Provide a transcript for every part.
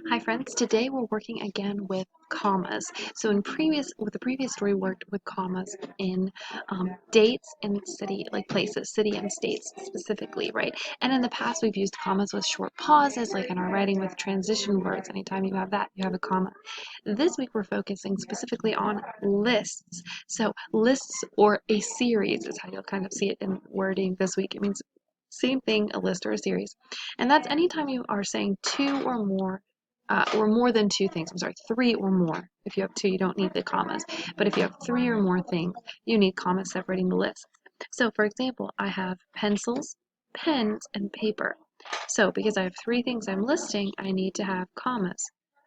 Hi friends, today we're working again with commas. So with the previous story, we worked with commas in dates and city, like places, city and states specifically, right? And in the past, we've used commas with short pauses, like in our writing with transition words. Anytime you have that, you have a comma. This week, we're focusing specifically on lists. So lists or a series is how you'll kind of see it in wording this week. It means same thing, a list or a series. And that's anytime you are saying two or more than two things. I'm sorry, three or more. If you have two, you don't need the commas. But if you have three or more things, you need commas separating the list. So for example, I have pencils, pens, and paper. So because I have three things I'm listing, I need to have commas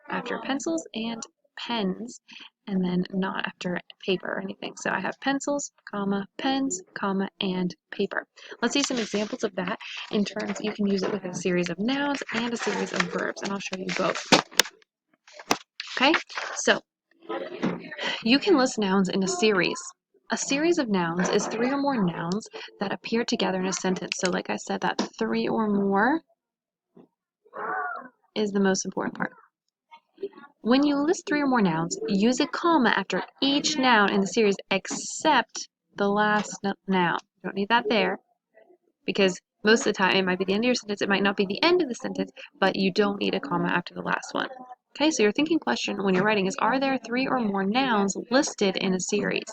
after pencils and pens, and then not after paper or anything. So I have pencils, comma, pens, comma, and paper. Let's see some examples of that in terms you can use it with a series of nouns and a series of verbs, and I'll show you both. Okay, so you can list nouns in a series. A series of nouns is three or more nouns that appear together in a sentence. So like I said, that three or more is the most important part. When you list three or more nouns, use a comma after each noun in the series except the last noun. You don't need that there because most of the time it might be the end of your sentence, it might not be the end of the sentence, but you don't need a comma after the last one. Okay, so your thinking question when you're writing is, are there three or more nouns listed in a series?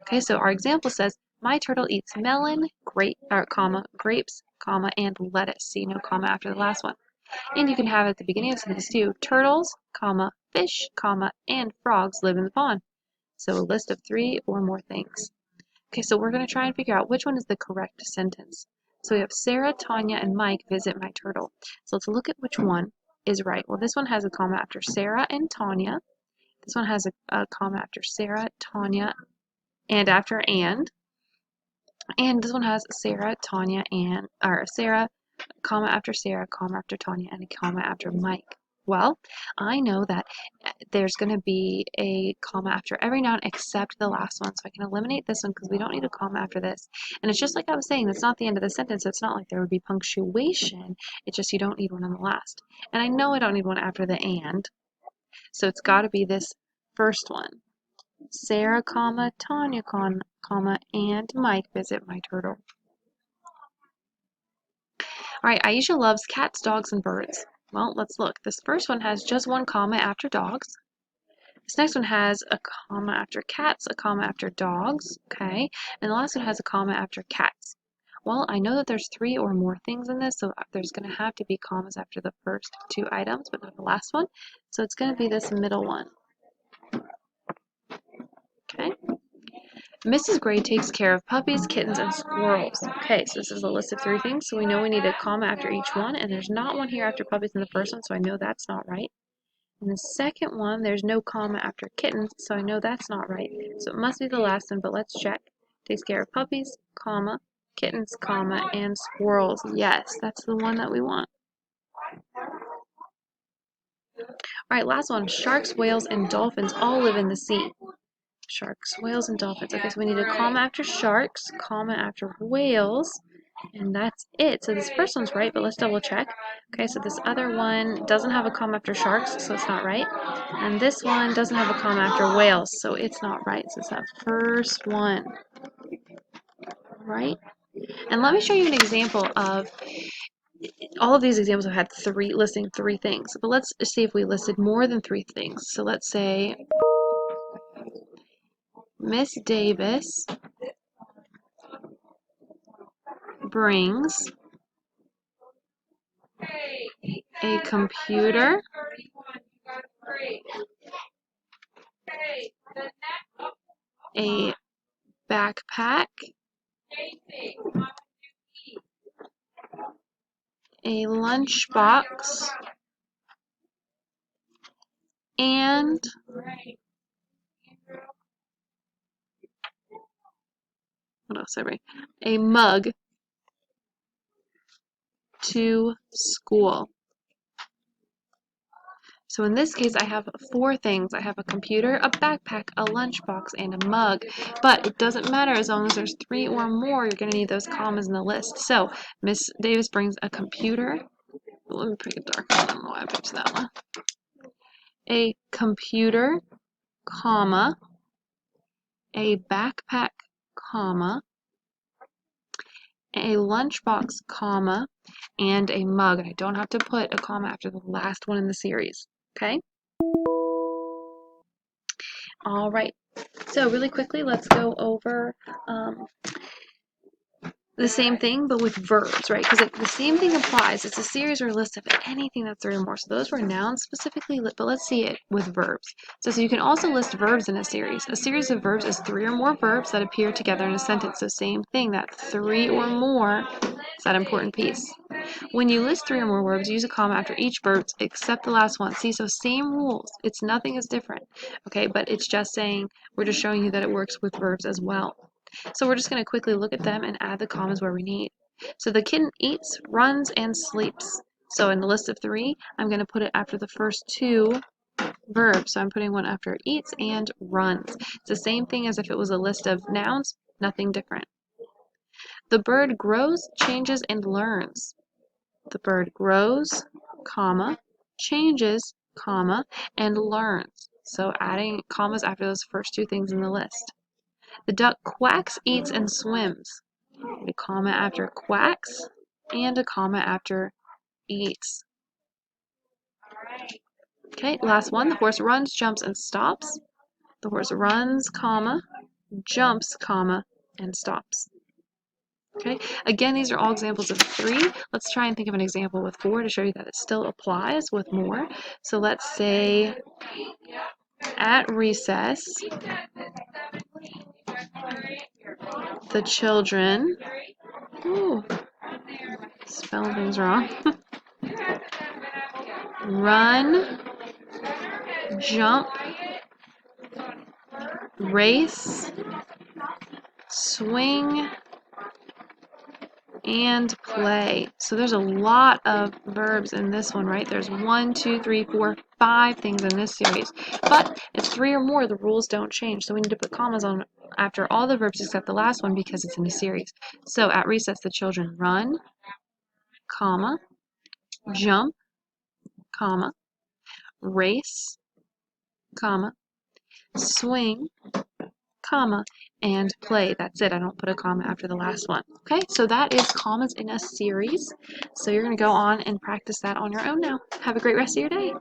Okay, so our example says, my turtle eats melon, grapes, comma, and lettuce. See, no comma after the last one. And you can have at the beginning of the sentence too, turtles, comma, fish, comma, and frogs live in the pond. So a list of three or more things. Okay, so we're going to try and figure out which one is the correct sentence. So we have Sarah, Tanya, and Mike visit my turtle. So let's look at which one is right. Well, this one has a comma after Sarah and Tanya. This one has a comma after Sarah, Tanya, and after and. And this one has Sarah, Tanya, or Sarah, comma after Sarah, comma after Tanya, and a comma after Mike. Well, I know that there's going to be a comma after every noun except the last one, so I can eliminate this one because we don't need a comma after this. And it's just like I was saying, that's not the end of the sentence, so it's not like there would be punctuation, it's just you don't need one on the last. And I know I don't need one after the and, so it's got to be this first one. Sarah, comma, Tanya, comma, and Mike visit my turtle. All right, Aisha loves cats, dogs, and birds. Well, let's look. This first one has just one comma after dogs. This next one has a comma after cats, a comma after dogs, okay? And the last one has a comma after cats. Well, I know that there's three or more things in this, so there's going to have to be commas after the first two items, but not the last one. So it's going to be this middle one, okay? Mrs. Gray takes care of puppies, kittens, and squirrels. Okay, so this is a list of three things, so we know we need a comma after each one, and there's not one here after puppies in the first one, so I know that's not right. In the second one, there's no comma after kittens, so I know that's not right. So it must be the last one, but let's check. Takes care of puppies, comma, kittens, comma, and squirrels. Yes, that's the one that we want. All right, last one. Sharks, whales, and dolphins all live in the sea. Sharks, whales, and dolphins. Okay, so we need a comma after sharks, comma after whales, and that's it. So this first one's right, but let's double check. Okay, so this other one doesn't have a comma after sharks, so it's not right. And this one doesn't have a comma after whales, so it's not right. So it's that first one, right? And let me show you an example of, all of these examples have had listing three things, but let's see if we listed more than three things. So let's say Miss Davis brings a computer, a backpack, a lunchbox, and what else? Sorry, a mug to school. So in this case, I have four things. I have a computer, a backpack, a lunchbox, and a mug. But it doesn't matter as long as there's three or more, you're going to need those commas in the list. So Miss Davis brings a computer, let me pick a dark one. I don't know why I picked that one. A computer, comma, a backpack, comma, a lunchbox, comma, and a mug. And I don't have to put a comma after the last one in the series. Okay? All right. So really quickly, let's go over the same thing, but with verbs, right? Because the same thing applies. It's a series or a list of anything that's 3 or more. So those were nouns specifically, but let's see it with verbs. So you can also list verbs in a series. A series of verbs is 3 or more verbs that appear together in a sentence. So same thing, that 3 or more is that important piece. When you list 3 or more verbs, use a comma after each verb except the last one. See, so same rules. It's nothing is different, okay? But it's just saying, we're just showing you that it works with verbs as well. So we're just going to quickly look at them and add the commas where we need. So the kitten eats, runs, and sleeps. So in the list of 3, I'm going to put it after the first 2 verbs. So I'm putting one after eats and runs. It's the same thing as if it was a list of nouns, nothing different. The bird grows, changes, and learns. The bird grows, comma, changes, comma, and learns. So adding commas after those first 2 things in the list. The duck quacks, eats, and swims. A comma after quacks and a comma after eats. Okay, last one. The horse runs, jumps, and stops. The horse runs, comma, jumps, comma, and stops. Okay, again, these are all examples of 3. Let's try and think of an example with 4 to show you that it still applies with more. So let's say at recess, the children, spelling things wrong, run, jump, race, swing, and play. So there's a lot of verbs in this one, right? There's 1, 2, 3, 4, 5 things in this series. But if 3 or more, the rules don't change. So we need to put commas on after all the verbs except the last one because it's in a series. So at recess, the children run, comma, jump, comma, race, comma, swing, comma, and play. That's it. I don't put a comma after the last one. Okay, so that is commas in a series. So you're going to go on and practice that on your own now. Have a great rest of your day.